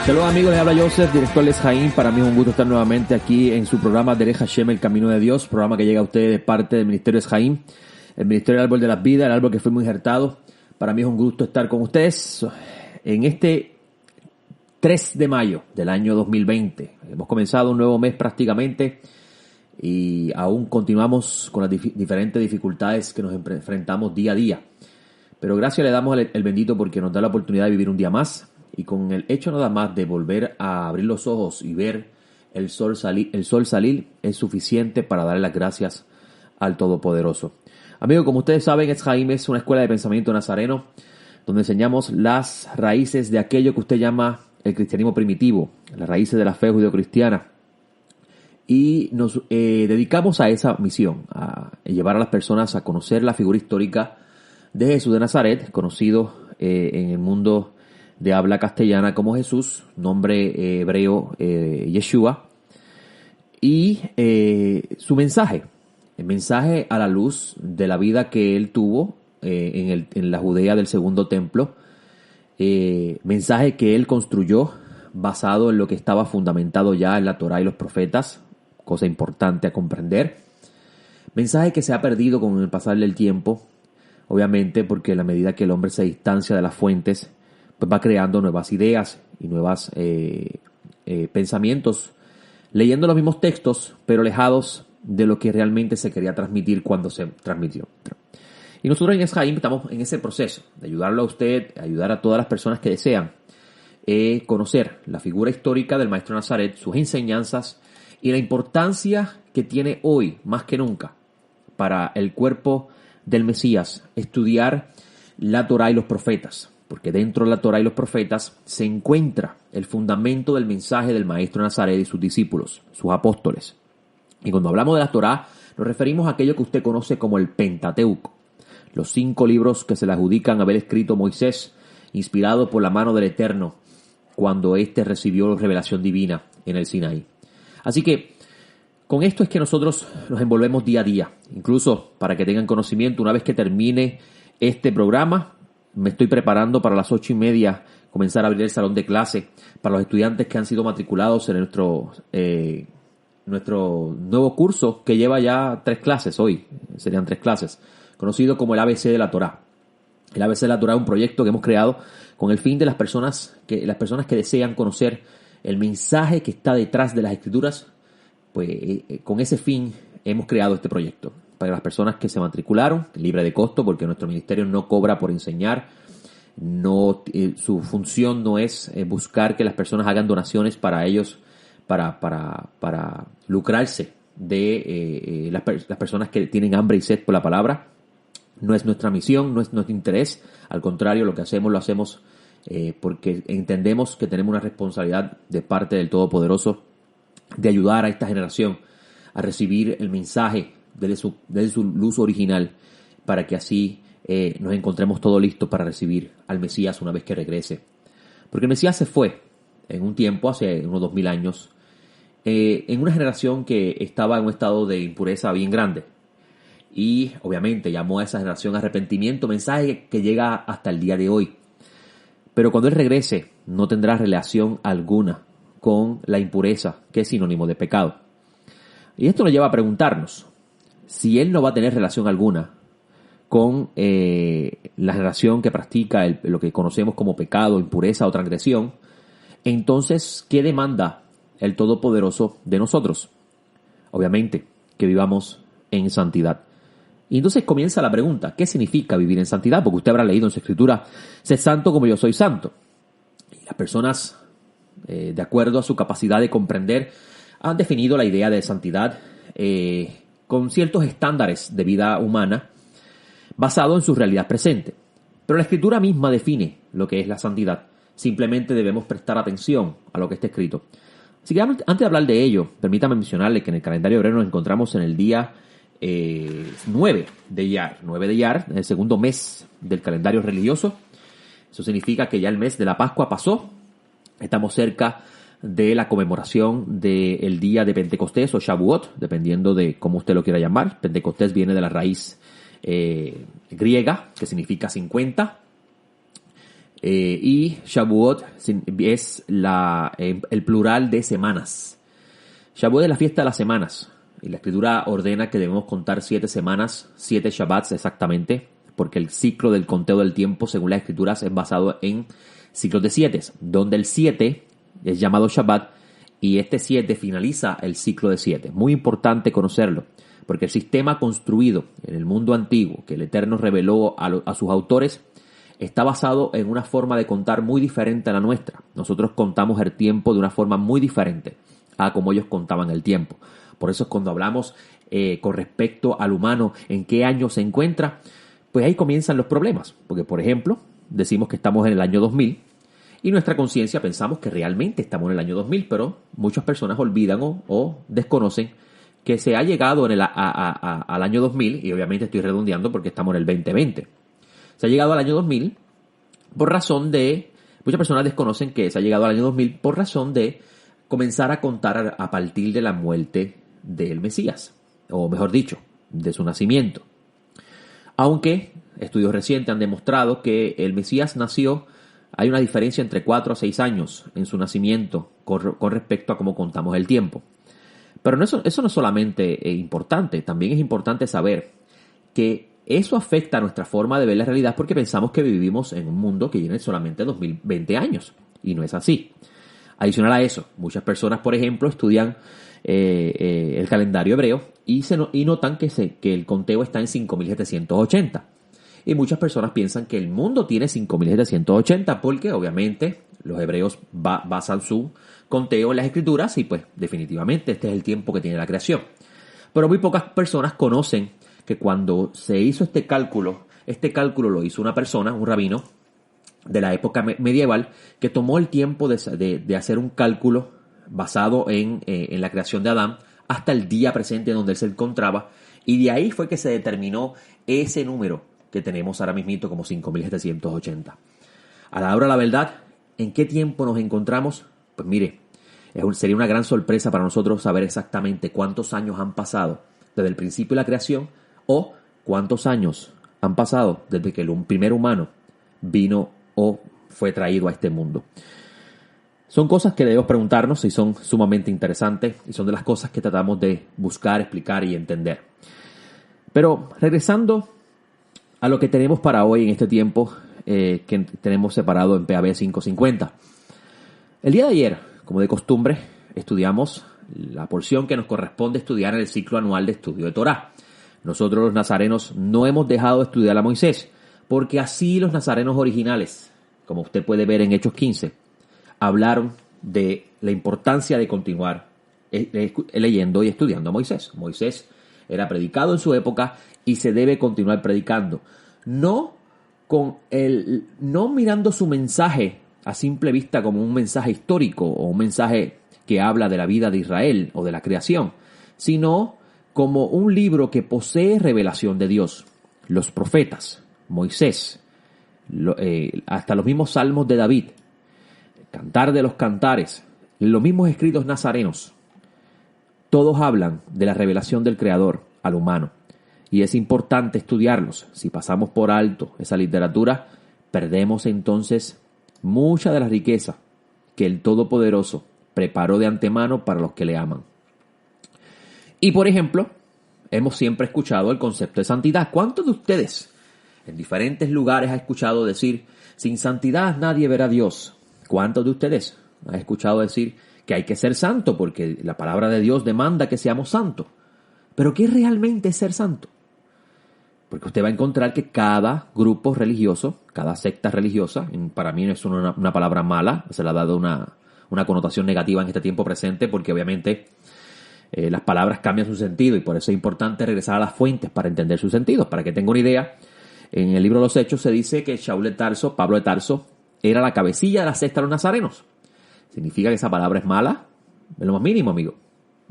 Saludos amigos, les habla Joseph, director Les Jaim. Para mí es un gusto estar nuevamente aquí en su programa Derech Hashem, el camino de Dios, programa que llega a ustedes de parte del Ministerio Les Jaim, el Ministerio del Árbol de las Vidas, el árbol que fue muy injertado. Para mí es un gusto estar con ustedes en este 3 de mayo del año 2020. Hemos comenzado un nuevo mes prácticamente y aún continuamos con las diferentes dificultades que nos enfrentamos día a día. Pero gracias le damos el bendito porque nos da la oportunidad de vivir un día más. Y con el hecho nada más de volver a abrir los ojos y ver el sol salir es suficiente para darle las gracias al Todopoderoso. Amigos, como ustedes saben, Es Jaim es una escuela de pensamiento nazareno donde enseñamos las raíces de aquello que usted llama el cristianismo primitivo, las raíces de la fe judeocristiana. Y nos dedicamos a esa misión, a llevar a las personas a conocer la figura histórica de Jesús de Nazaret, conocido en el mundo de habla castellana como Jesús, nombre hebreo Yeshua, y su mensaje, el mensaje a la luz de la vida que él tuvo en la Judea del segundo templo, mensaje que él construyó basado en lo que estaba fundamentado ya en la Torá y los profetas, cosa importante a comprender, mensaje que se ha perdido con el pasar del tiempo, obviamente porque a la medida que el hombre se distancia de las fuentes, pues va creando nuevas ideas y nuevos pensamientos, leyendo los mismos textos, pero alejados de lo que realmente se quería transmitir cuando se transmitió. Y nosotros en Es Jaim estamos en ese proceso de ayudarlo a usted, ayudar a todas las personas que desean conocer la figura histórica del Maestro Nazaret, sus enseñanzas y la importancia que tiene hoy, más que nunca, para el cuerpo del Mesías, estudiar la Torá y los profetas. Porque dentro de la Torá y los profetas se encuentra el fundamento del mensaje del Maestro Nazaret y sus discípulos, sus apóstoles. Y cuando hablamos de la Torá, nos referimos a aquello que usted conoce como el Pentateuco, los 5 libros que se le adjudican haber escrito Moisés, inspirado por la mano del Eterno, cuando éste recibió revelación divina en el Sinaí. Así que, con esto es que nosotros nos envolvemos día a día. Incluso, para que tengan conocimiento, una vez que termine este programa, me estoy preparando para las 8:30 comenzar a abrir el salón de clase para los estudiantes que han sido matriculados en nuestro nuevo curso que lleva ya 3 clases hoy, serían 3 clases, conocido como el ABC de la Torá. El ABC de la Torá es un proyecto que hemos creado con el fin de las personas que desean conocer el mensaje que está detrás de las Escrituras, pues con ese fin hemos creado este proyecto. Para las personas que se matricularon, libre de costo, porque nuestro ministerio no cobra por enseñar, su función no es buscar que las personas hagan donaciones para ellos, para lucrarse de las personas que tienen hambre y sed por la palabra. No es nuestra misión, no es nuestro interés, al contrario, lo hacemos porque entendemos que tenemos una responsabilidad de parte del Todopoderoso de ayudar a esta generación a recibir el mensaje desde su luz original, para que así nos encontremos todo listo para recibir al Mesías una vez que regrese. Porque el Mesías se fue en un tiempo, hace unos 2000 años, en una generación que estaba en un estado de impureza bien grande. Y obviamente llamó a esa generación a arrepentimiento, mensaje que llega hasta el día de hoy. Pero cuando Él regrese, no tendrá relación alguna con la impureza, que es sinónimo de pecado. Y esto nos lleva a preguntarnos, si Él no va a tener relación alguna con la generación que practica lo que conocemos como pecado, impureza o transgresión, entonces, ¿qué demanda el Todopoderoso de nosotros? Obviamente, que vivamos en santidad. Y entonces comienza la pregunta, ¿qué significa vivir en santidad? Porque usted habrá leído en su escritura, sed santo como yo soy santo. Y las personas, de acuerdo a su capacidad de comprender, han definido la idea de santidad con ciertos estándares de vida humana basado en su realidad presente. Pero la Escritura misma define lo que es la santidad. Simplemente debemos prestar atención a lo que está escrito. Así que antes de hablar de ello, permítame mencionarle que en el calendario hebreo nos encontramos en el día 9 de Iyar. 9 de Iyar, el segundo mes del calendario religioso. Eso significa que ya el mes de la Pascua pasó. Estamos cerca de la conmemoración del día de Pentecostés o Shavuot, dependiendo de cómo usted lo quiera llamar. Pentecostés viene de la raíz griega, que significa 50. Y Shavuot es el plural de semanas. Shavuot es la fiesta de las semanas. Y la Escritura ordena que debemos contar 7 semanas, 7 Shabbats exactamente, porque el ciclo del conteo del tiempo, según las Escrituras, es basado en ciclos de 7, donde el 7 es llamado Shabbat y este 7 finaliza el ciclo de 7. Muy importante conocerlo, porque el sistema construido en el mundo antiguo que el Eterno reveló a sus autores está basado en una forma de contar muy diferente a la nuestra. Nosotros contamos el tiempo de una forma muy diferente a como ellos contaban el tiempo. Por eso cuando hablamos con respecto al humano, en qué año se encuentra, pues ahí comienzan los problemas. Porque, por ejemplo, decimos que estamos en el año 2000 y nuestra conciencia pensamos que realmente estamos en el año 2000, pero muchas personas olvidan o desconocen que se ha llegado al año 2000, y obviamente estoy redondeando porque estamos en el 2020. Se ha llegado al año 2000 por razón de... Muchas personas desconocen que se ha llegado al año 2000 por razón de comenzar a contar a partir de la muerte del Mesías, o mejor dicho, de su nacimiento. Aunque estudios recientes han demostrado que el Mesías nació, hay una diferencia entre 4 a 6 años en su nacimiento con respecto a cómo contamos el tiempo. Pero eso no es solamente importante, también es importante saber que eso afecta a nuestra forma de ver la realidad porque pensamos que vivimos en un mundo que tiene solamente 2020 años, y no es así. Adicional a eso, muchas personas, por ejemplo, estudian el calendario hebreo y notan que el conteo está en 5780. Y muchas personas piensan que el mundo tiene 5780 porque obviamente los hebreos basan su conteo en las escrituras y pues definitivamente este es el tiempo que tiene la creación. Pero muy pocas personas conocen que cuando se hizo este cálculo lo hizo una persona, un rabino de la época medieval, que tomó el tiempo de hacer un cálculo basado en la creación de Adán hasta el día presente donde él se encontraba, y de ahí fue que se determinó ese número que tenemos ahora mismito como 5780. A la hora de la verdad, ¿en qué tiempo nos encontramos? Pues mire, sería una gran sorpresa para nosotros saber exactamente cuántos años han pasado desde el principio de la creación o cuántos años han pasado desde que el primer humano vino o fue traído a este mundo. Son cosas que debemos preguntarnos y son sumamente interesantes y son de las cosas que tratamos de buscar, explicar y entender. Pero regresando a lo que tenemos para hoy en este tiempo que tenemos separado en PAB 550. El día de ayer, como de costumbre, estudiamos la porción que nos corresponde estudiar en el ciclo anual de estudio de Torá. Nosotros los nazarenos no hemos dejado de estudiar a Moisés, porque así los nazarenos originales, como usted puede ver en Hechos 15, hablaron de la importancia de continuar leyendo y estudiando a Moisés. Moisés era predicado en su época y se debe continuar predicando. No mirando su mensaje a simple vista como un mensaje histórico o un mensaje que habla de la vida de Israel o de la creación, sino como un libro que posee revelación de Dios. Los profetas, Moisés, hasta los mismos salmos de David, Cantar de los Cantares, los mismos escritos nazarenos, todos hablan de la revelación del Creador al humano. Y es importante estudiarlos. Si pasamos por alto esa literatura, perdemos entonces mucha de la riqueza que el Todopoderoso preparó de antemano para los que le aman. Y por ejemplo, hemos siempre escuchado el concepto de santidad. ¿Cuántos de ustedes en diferentes lugares han escuchado decir, sin santidad nadie verá a Dios? ¿Cuántos de ustedes han escuchado decir que hay que ser santo porque la palabra de Dios demanda que seamos santos? ¿Pero qué realmente es ser santo? Porque usted va a encontrar que cada grupo religioso, cada secta religiosa, para mí no es una palabra mala, se le ha dado una connotación negativa en este tiempo presente porque obviamente las palabras cambian su sentido y por eso es importante regresar a las fuentes para entender sus sentidos. Para que tenga una idea, en el libro de los Hechos se dice que Shaul de Tarso, Pablo de Tarso, era la cabecilla de la secta de los nazarenos. ¿Significa que esa palabra es mala? Es lo más mínimo, amigo.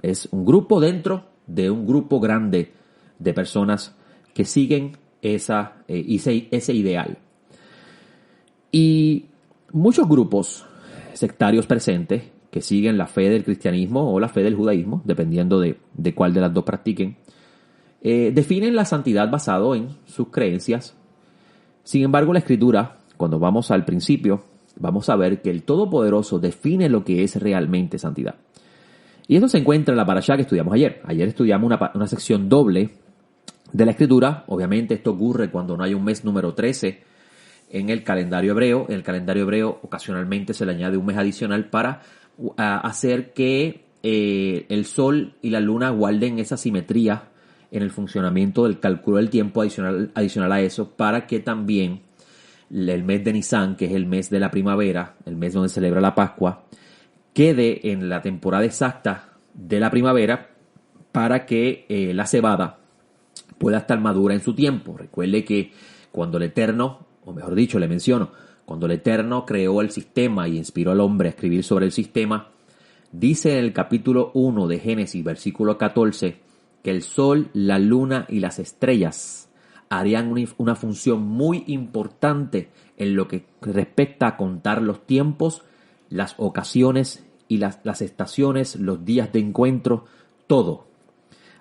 Es un grupo dentro de un grupo grande de personas que siguen ese ideal. Y muchos grupos sectarios presentes que siguen la fe del cristianismo o la fe del judaísmo, dependiendo de cuál de las dos practiquen, definen la santidad basado en sus creencias. Sin embargo, la Escritura cuando vamos al principio, vamos a ver que el Todopoderoso define lo que es realmente santidad. Y esto se encuentra en la parashá que estudiamos ayer. Ayer estudiamos una sección doble de la Escritura. Obviamente esto ocurre cuando no hay un mes número 13 en el calendario hebreo. En el calendario hebreo ocasionalmente se le añade un mes adicional para hacer que el sol y la luna guarden esa simetría en el funcionamiento del cálculo del tiempo adicional a eso, para que también el mes de Nisan, que es el mes de la primavera, el mes donde se celebra la Pascua, quede en la temporada exacta de la primavera para que la cebada pueda estar madura en su tiempo. Recuerde que cuando el Eterno, o mejor dicho, le menciono, cuando el Eterno creó el sistema y inspiró al hombre a escribir sobre el sistema, dice en el capítulo 1 de Génesis, versículo 14, que el sol, la luna y las estrellas harían una función muy importante en lo que respecta a contar los tiempos, las ocasiones y las estaciones, los días de encuentro, todo.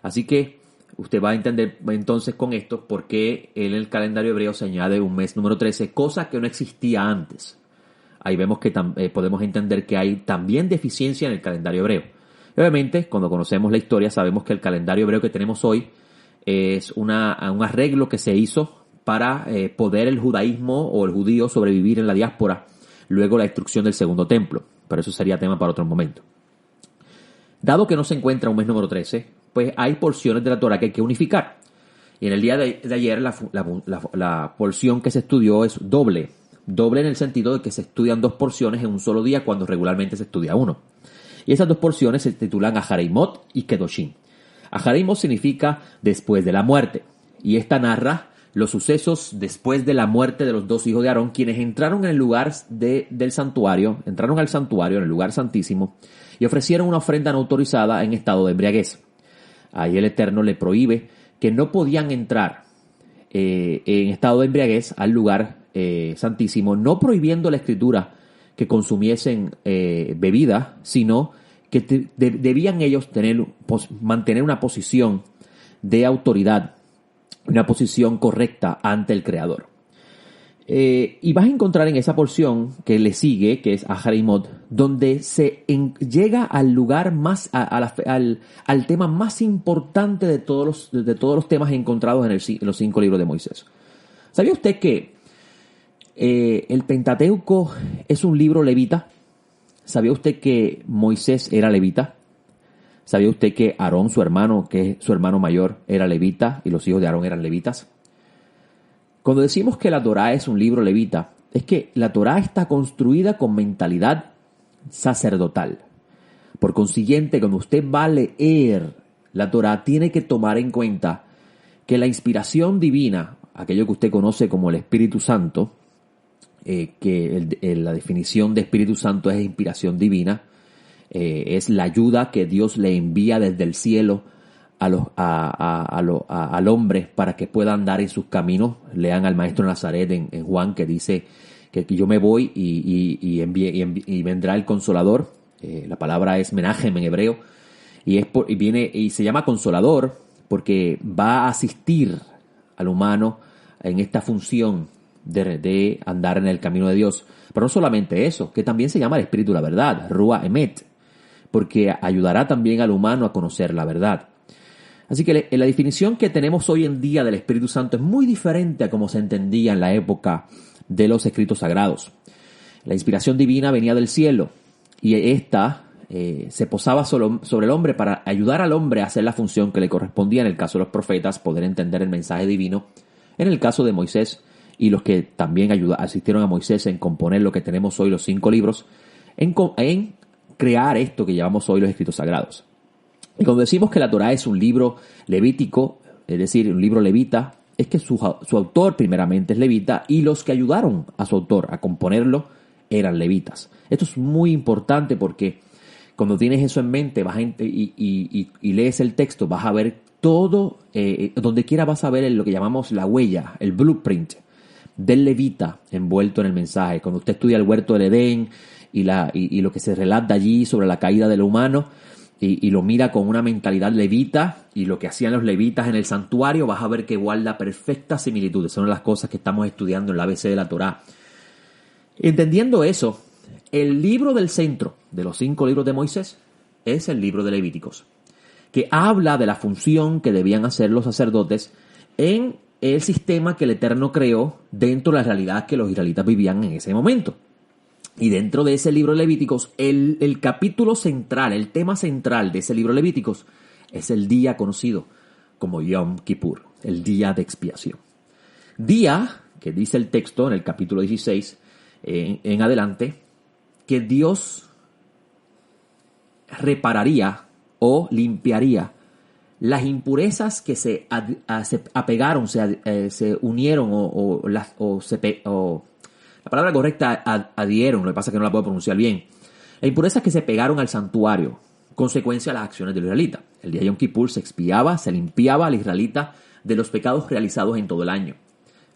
Así que usted va a entender entonces con esto por qué en el calendario hebreo se añade un mes número 13, cosa que no existía antes. Ahí vemos que podemos entender que hay también deficiencia en el calendario hebreo. Y obviamente, cuando conocemos la historia, sabemos que el calendario hebreo que tenemos hoy es un arreglo que se hizo para poder el judaísmo o el judío sobrevivir en la diáspora luego la destrucción del segundo templo. Pero eso sería tema para otro momento. Dado que no se encuentra un mes número 13, pues hay porciones de la Torah que hay que unificar. Y en el día de ayer la porción que se estudió es doble. Doble en el sentido de que se estudian dos porciones en un solo día cuando regularmente se estudia uno. Y esas dos porciones se titulan Ahareimot y Kedoshim. Ahareimot significa después de la muerte. Y esta narra los sucesos después de la muerte de los dos hijos de Aarón, quienes entraron en el lugar del santuario, entraron al santuario, en el lugar santísimo, y ofrecieron una ofrenda no autorizada en estado de embriaguez. Ahí el Eterno le prohíbe que no podían entrar en estado de embriaguez al lugar santísimo, no prohibiendo la Escritura que consumiesen bebida, sino que debían ellos mantener una posición de autoridad, una posición correcta ante el Creador. Y vas a encontrar en esa porción que le sigue, que es Ahareimot, donde se llega al lugar más, al tema más importante de todos los temas encontrados en los 5 libros de Moisés. ¿Sabía usted que el Pentateuco es un libro levita? ¿Sabía usted que Moisés era levita? ¿Sabía usted que Aarón, su hermano, que es su hermano mayor, era levita y los hijos de Aarón eran levitas? Cuando decimos que la Torá es un libro levita, es que la Torá está construida con mentalidad sacerdotal. Por consiguiente, cuando usted va a leer la Torá, tiene que tomar en cuenta que la inspiración divina, aquello que usted conoce como el Espíritu Santo, la definición de Espíritu Santo es inspiración divina, es la ayuda que Dios le envía desde el cielo al hombre para que pueda andar en sus caminos. Lean al maestro Nazaret en Juan, que dice que yo me voy y vendrá el Consolador. La palabra es Menahem en hebreo, y se llama Consolador porque va a asistir al humano en esta función de andar en el camino de Dios. Pero no solamente eso, que también se llama el Espíritu de la Verdad, Ruach Emet, porque ayudará también al humano a conocer la verdad. Así que la definición que tenemos hoy en día del Espíritu Santo es muy diferente a como se entendía en la época de los escritos sagrados. La inspiración divina venía del cielo y esta se posaba sobre el hombre para ayudar al hombre a hacer la función que le correspondía en el caso de los profetas, poder entender el mensaje divino. En el caso de Moisés y los que también asistieron a Moisés en componer lo que tenemos hoy, los 5 libros, en crear esto que llamamos hoy los escritos sagrados. Y cuando decimos que la Torá es un libro levítico, es decir, un libro levita, es que su autor primeramente es levita y los que ayudaron a su autor a componerlo eran levitas. Esto es muy importante porque cuando tienes eso en mente y lees el texto, vas a ver todo, donde quiera vas a ver lo que llamamos la huella, el blueprint del levita envuelto en el mensaje. Cuando usted estudia el huerto del Edén y lo que se relata allí sobre la caída del humano, y lo mira con una mentalidad levita y lo que hacían los levitas en el santuario, vas a ver que guarda perfectas similitudes. Son las cosas que estamos estudiando en la ABC de la Torá. Entendiendo eso, el libro del centro de los 5 libros de Moisés es el libro de Levíticos, que habla de la función que debían hacer los sacerdotes en el sistema que el Eterno creó dentro de la realidad que los israelitas vivían en ese momento. Y dentro de ese libro de Levíticos, el capítulo central, el tema central de ese libro de Levíticos es el día conocido como Yom Kippur, el día de expiación. Día, que dice el texto en el capítulo 16 en adelante, que Dios repararía o limpiaría las impurezas que se apegaron, se unieron la palabra correcta, adhieron, lo que pasa es que no la puedo pronunciar bien. Las impurezas que se pegaron al santuario, consecuencia de las acciones del israelita. El día de Yom Kippur se expiaba, se limpiaba al israelita de los pecados realizados en todo el año,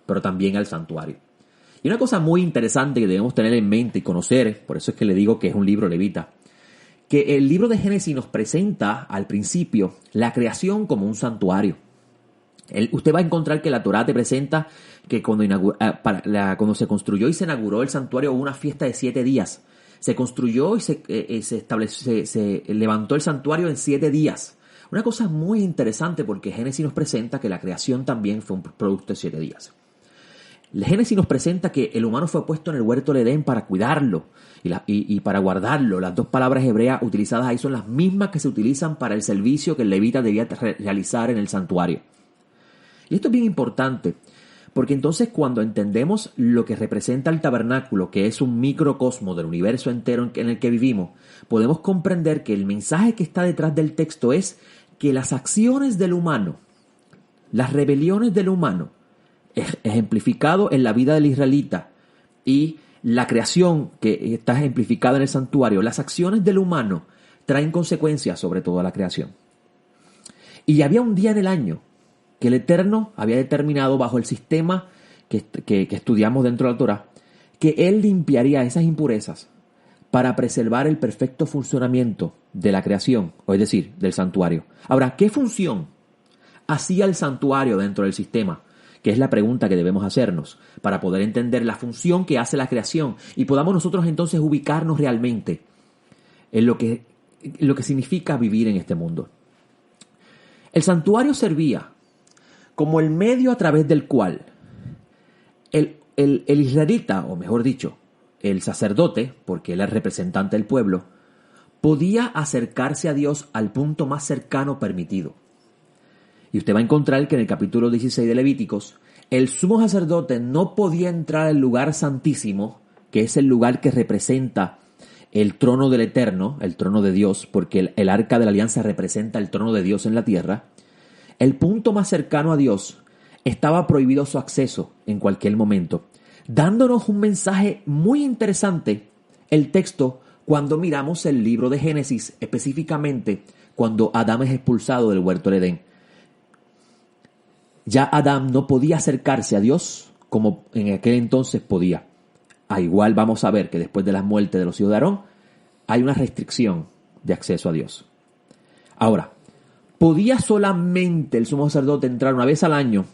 pero también al santuario. Y una cosa muy interesante que debemos tener en mente y conocer, por eso es que le digo que es un libro levita, que el libro de Génesis nos presenta al principio la creación como un santuario. Usted va a encontrar que la Torá te presenta que cuando se construyó y se inauguró el santuario hubo una fiesta de 7 días. Se construyó y se levantó el santuario en 7 días. Una cosa muy interesante porque Génesis nos presenta que la creación también fue un producto de 7 días. Génesis nos presenta que el humano fue puesto en el huerto del Edén para cuidarlo y para guardarlo. Las 2 palabras hebreas utilizadas ahí son las mismas que se utilizan para el servicio que el levita debía realizar en el santuario. Y esto es bien importante, porque entonces cuando entendemos lo que representa el tabernáculo, que es un microcosmo del universo entero en el que vivimos, podemos comprender que el mensaje que está detrás del texto es que las acciones del humano, las rebeliones del humano, ejemplificado en la vida del israelita y la creación que está ejemplificada en el santuario, las acciones del humano traen consecuencias sobre toda la creación. Y había un día en el año que el Eterno había determinado bajo el sistema que estudiamos dentro de la Torá, que Él limpiaría esas impurezas para preservar el perfecto funcionamiento de la creación, o es decir, del santuario. Ahora, ¿qué función hacía el santuario dentro del sistema? Que es la pregunta que debemos hacernos para poder entender la función que hace la creación y podamos nosotros entonces ubicarnos realmente en lo que significa vivir en este mundo. El santuario servía como el medio a través del cual el israelita, o mejor dicho, el sacerdote, porque él es representante del pueblo, podía acercarse a Dios al punto más cercano permitido. Y usted va a encontrar que en el capítulo 16 de Levíticos, el sumo sacerdote no podía entrar al lugar santísimo, que es el lugar que representa el trono del Eterno, el trono de Dios, porque el arca de la alianza representa el trono de Dios en la tierra. El punto más cercano a Dios estaba prohibido su acceso en cualquier momento, dándonos un mensaje muy interesante el texto cuando miramos el libro de Génesis, específicamente cuando Adán es expulsado del huerto del Edén. Ya Adán no podía acercarse a Dios como en aquel entonces podía. A igual vamos a ver que después de la muerte de los hijos de Aarón hay una restricción de acceso a Dios. Ahora, ¿podía solamente el sumo sacerdote entrar una vez al año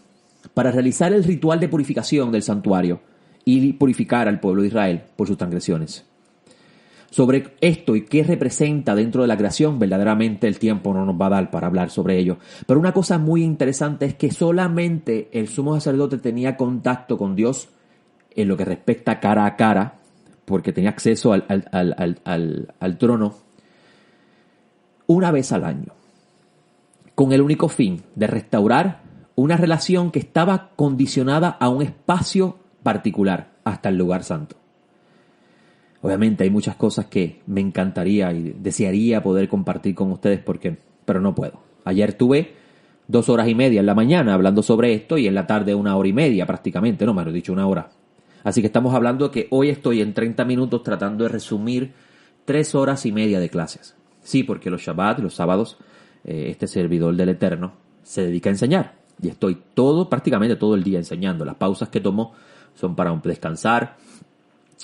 para realizar el ritual de purificación del santuario y purificar al pueblo de Israel por sus transgresiones? Sobre esto y qué representa dentro de la creación, verdaderamente el tiempo no nos va a dar para hablar sobre ello. Pero una cosa muy interesante es que solamente el sumo sacerdote tenía contacto con Dios en lo que respecta cara a cara, porque tenía acceso al trono una vez al año, con el único fin de restaurar una relación que estaba condicionada a un espacio particular, hasta el lugar santo. Obviamente hay muchas cosas que me encantaría y desearía poder compartir con ustedes, pero no puedo. Ayer tuve 2 horas y media en la mañana hablando sobre esto y en la tarde 1 hora y media prácticamente, no me lo he dicho 1 hora. Así que estamos hablando de que hoy estoy en 30 minutos tratando de resumir 3 horas y media de clases. Sí, porque los Shabbat, los sábados, este servidor del Eterno se dedica a enseñar. Y estoy prácticamente todo el día enseñando. Las pausas que tomo son para descansar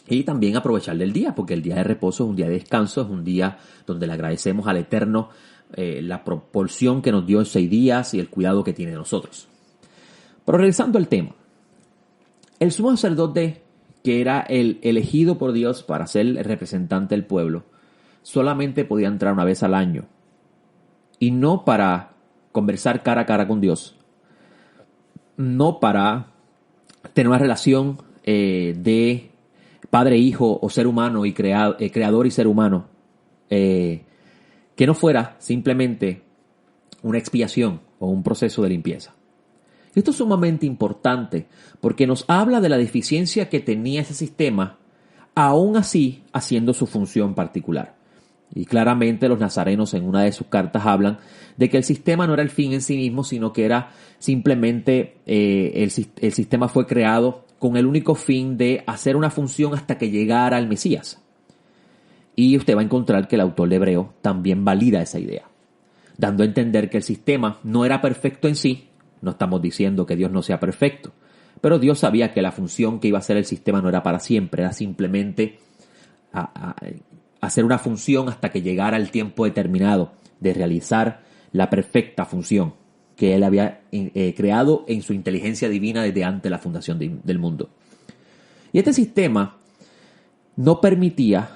y también aprovechar del día, porque el día de reposo es un día de descanso, es un día donde le agradecemos al Eterno la proporción que nos dio en 6 días y el cuidado que tiene de nosotros. Pero regresando al tema, el sumo sacerdote que era el elegido por Dios para ser el representante del pueblo, solamente podía entrar una vez al año. Y no para conversar cara a cara con Dios, no para tener una relación de padre, hijo o ser humano y creador y ser humano, que no fuera simplemente una expiación o un proceso de limpieza. Esto es sumamente importante porque nos habla de la deficiencia que tenía ese sistema, aún así haciendo su función particular. Y claramente los nazarenos en una de sus cartas hablan de que el sistema no era el fin en sí mismo, sino que era simplemente el sistema fue creado con el único fin de hacer una función hasta que llegara el Mesías. Y usted va a encontrar que el autor de Hebreo también valida esa idea, dando a entender que el sistema no era perfecto en sí. No estamos diciendo que Dios no sea perfecto, pero Dios sabía que la función que iba a hacer el sistema no era para siempre, era simplemente hacer una función hasta que llegara el tiempo determinado de realizar la perfecta función que Él había creado en su inteligencia divina desde antes de la fundación del mundo. Y este sistema no permitía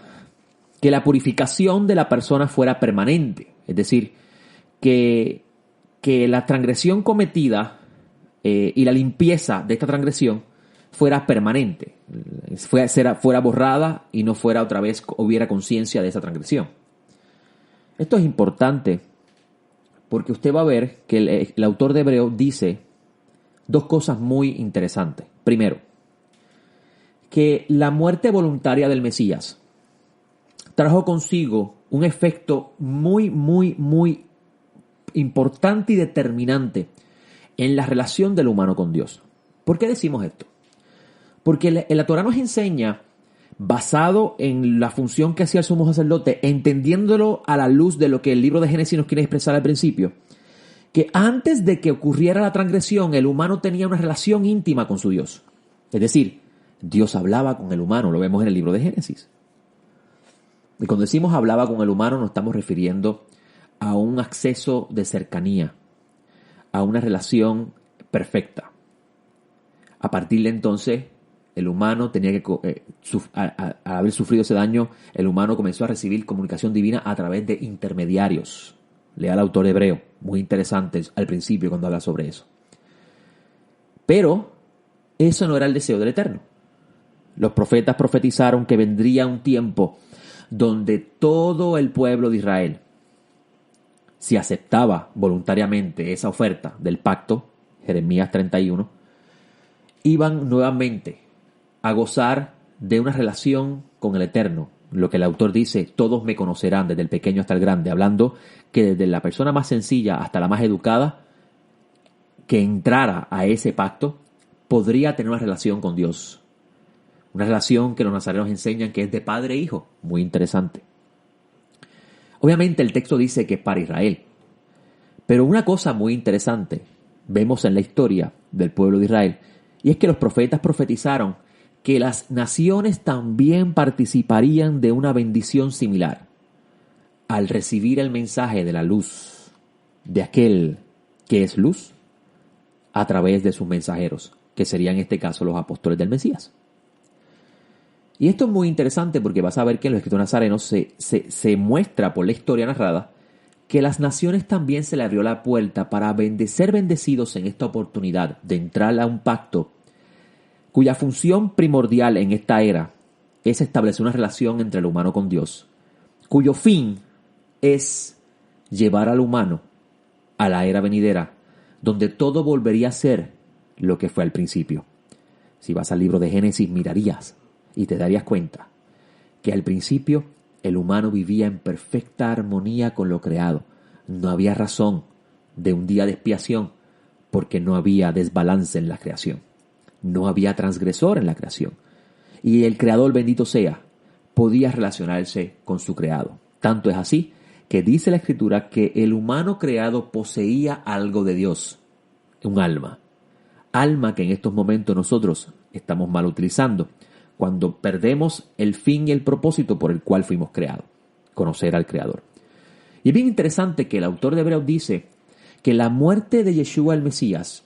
que la purificación de la persona fuera permanente, es decir, que la transgresión cometida y la limpieza de esta transgresión fuera permanente, fuera borrada y no fuera otra vez, hubiera conciencia de esa transgresión. Esto es importante porque usted va a ver que el autor de Hebreo dice dos cosas muy interesantes. Primero, que la muerte voluntaria del Mesías trajo consigo un efecto muy, muy, muy importante y determinante en la relación del humano con Dios. ¿Por qué decimos esto? Porque la Torah nos enseña, basado en la función que hacía el sumo sacerdote, entendiéndolo a la luz de lo que el libro de Génesis nos quiere expresar al principio, que antes de que ocurriera la transgresión, el humano tenía una relación íntima con su Dios. Es decir, Dios hablaba con el humano, lo vemos en el libro de Génesis. Y cuando decimos hablaba con el humano, nos estamos refiriendo a un acceso de cercanía, a una relación perfecta. A partir de entonces, el humano tenía que, al haber sufrido ese daño, el humano comenzó a recibir comunicación divina a través de intermediarios. Lea al autor hebreo, muy interesante al principio cuando habla sobre eso. Pero eso no era el deseo del Eterno. Los profetas profetizaron que vendría un tiempo donde todo el pueblo de Israel, si aceptaba voluntariamente esa oferta del pacto, Jeremías 31, iban nuevamente a gozar de una relación con el Eterno. Lo que el autor dice, todos me conocerán, desde el pequeño hasta el grande, hablando que desde la persona más sencilla hasta la más educada, que entrara a ese pacto, podría tener una relación con Dios. Una relación que los nazarenos enseñan que es de padre e hijo. Muy interesante. Obviamente el texto dice que es para Israel. Pero una cosa muy interesante vemos en la historia del pueblo de Israel, y es que los profetas profetizaron que las naciones también participarían de una bendición similar al recibir el mensaje de la luz de aquel que es luz a través de sus mensajeros, que serían en este caso los apóstoles del Mesías. Y esto es muy interesante porque vas a ver que en los escritos nazarenos se muestra por la historia narrada que las naciones también se le abrió la puerta para ser bendecidos en esta oportunidad de entrar a un pacto cuya función primordial en esta era es establecer una relación entre el humano con Dios, cuyo fin es llevar al humano a la era venidera, donde todo volvería a ser lo que fue al principio. Si vas al libro de Génesis, mirarías y te darías cuenta que al principio el humano vivía en perfecta armonía con lo creado. No había razón de un día de expiación porque no había desbalance en la creación. No había transgresor en la creación. Y el Creador, bendito sea, podía relacionarse con su creado. Tanto es así que dice la Escritura que el humano creado poseía algo de Dios, un alma. Alma que en estos momentos nosotros estamos mal utilizando, cuando perdemos el fin y el propósito por el cual fuimos creados, conocer al Creador. Y es bien interesante que el autor de Hebreos dice que la muerte de Yeshua el Mesías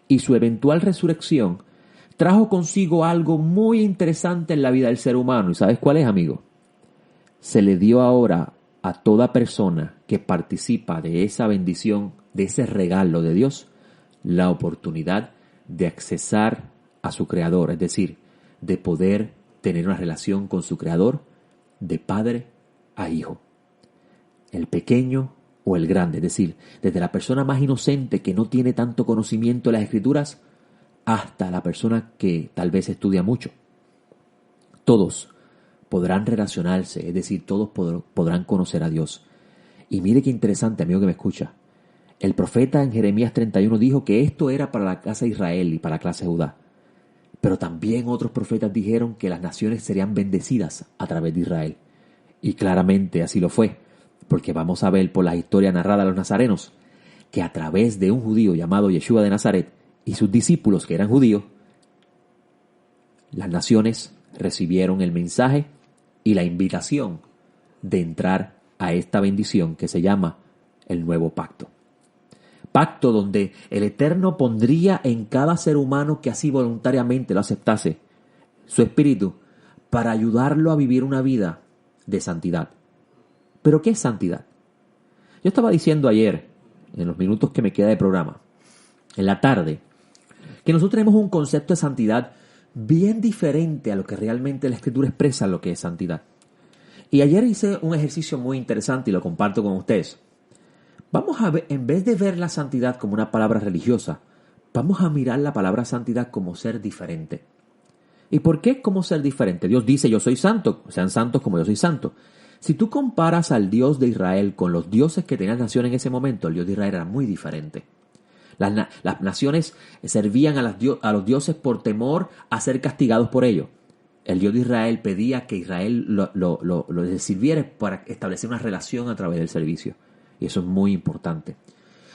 y su eventual resurrección trajo consigo algo muy interesante en la vida del ser humano. ¿Y sabes cuál es, amigo? Se le dio ahora a toda persona que participa de esa bendición, de ese regalo de Dios, la oportunidad de accesar a su Creador, es decir, de poder tener una relación con su Creador de padre a hijo. El pequeño o el grande, es decir, desde la persona más inocente que no tiene tanto conocimiento de las Escrituras hasta la persona que tal vez estudia mucho. Todos podrán relacionarse, es decir, todos podrán conocer a Dios. Y mire qué interesante, amigo que me escucha. El profeta en Jeremías 31 dijo que esto era para la casa de Israel y para la clase de Judá. Pero también otros profetas dijeron que las naciones serían bendecidas a través de Israel. Y claramente así lo fue, porque vamos a ver por la historia narrada de los nazarenos, que a través de un judío llamado Yeshua de Nazaret y sus discípulos que eran judíos, las naciones recibieron el mensaje y la invitación de entrar a esta bendición que se llama el nuevo pacto. Pacto donde el Eterno pondría en cada ser humano que así voluntariamente lo aceptase su espíritu para ayudarlo a vivir una vida de santidad. ¿Pero qué es santidad? Yo estaba diciendo ayer, en los minutos que me queda de programa, en la tarde, que nosotros tenemos un concepto de santidad bien diferente a lo que realmente la Escritura expresa lo que es santidad. Y ayer hice un ejercicio muy interesante y lo comparto con ustedes. Vamos a ver, en vez de ver la santidad como una palabra religiosa, vamos a mirar la palabra santidad como ser diferente. ¿Y por qué como ser diferente? Dios dice, yo soy santo, sean santos como yo soy santo. Si tú comparas al Dios de Israel con los dioses que tenían las naciones en ese momento, el Dios de Israel era muy diferente. Las naciones servían a los dioses por temor a ser castigados por ellos. El Dios de Israel pedía que Israel lo sirviera para establecer una relación a través del servicio. Y eso es muy importante.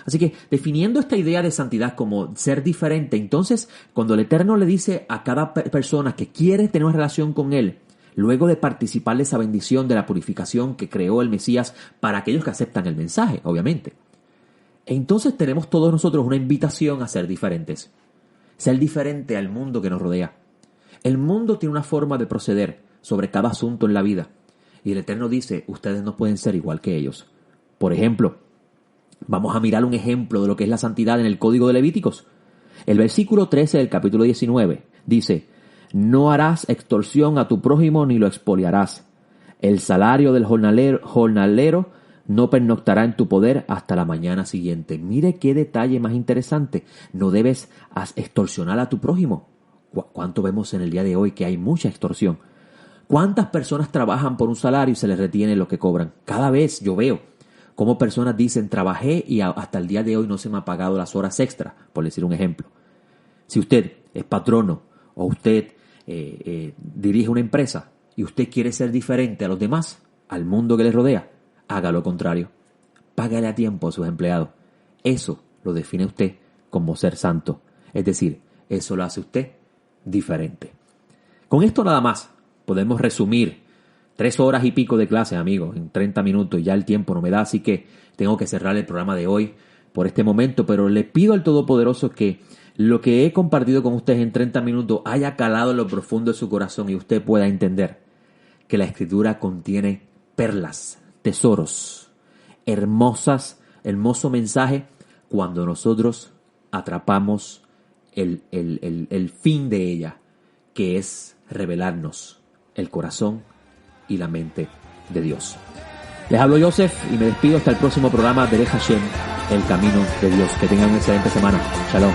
Así que definiendo esta idea de santidad como ser diferente, entonces cuando el Eterno le dice a cada persona que quiere tener una relación con Él, luego de participar de esa bendición de la purificación que creó el Mesías para aquellos que aceptan el mensaje, obviamente. Entonces tenemos todos nosotros una invitación a ser diferentes. Ser diferente al mundo que nos rodea. El mundo tiene una forma de proceder sobre cada asunto en la vida. Y el Eterno dice, ustedes no pueden ser igual que ellos. Por ejemplo, vamos a mirar un ejemplo de lo que es la santidad en el Código de Levíticos. El versículo 13 del capítulo 19 dice, no harás extorsión a tu prójimo ni lo expoliarás. El salario del jornalero no pernoctará en tu poder hasta la mañana siguiente. Mire qué detalle más interesante. No debes extorsionar a tu prójimo. ¿Cuánto vemos en el día de hoy que hay mucha extorsión? ¿Cuántas personas trabajan por un salario y se les retiene lo que cobran? Cada vez yo veo cómo personas dicen, trabajé y hasta el día de hoy no se me ha pagado las horas extra, por decir un ejemplo. Si usted es patrono o usted dirige una empresa y usted quiere ser diferente a los demás, al mundo que le rodea, haga lo contrario. Págale a tiempo a sus empleados. Eso lo define usted como ser santo. Es decir, eso lo hace usted diferente. Con esto nada más podemos resumir 3 horas y pico de clase, amigos, en 30 minutos. Y ya el tiempo no me da, así que tengo que cerrar el programa de hoy por este momento. Pero le pido al Todopoderoso que lo que he compartido con ustedes en 30 minutos haya calado en lo profundo de su corazón y usted pueda entender que la Escritura contiene perlas, tesoros, hermoso mensaje cuando nosotros atrapamos el fin de ella, que es revelarnos el corazón y la mente de Dios. Les hablo Joseph y me despido hasta el próximo programa de Hashem, el camino de Dios. Que tengan una excelente semana. Shalom.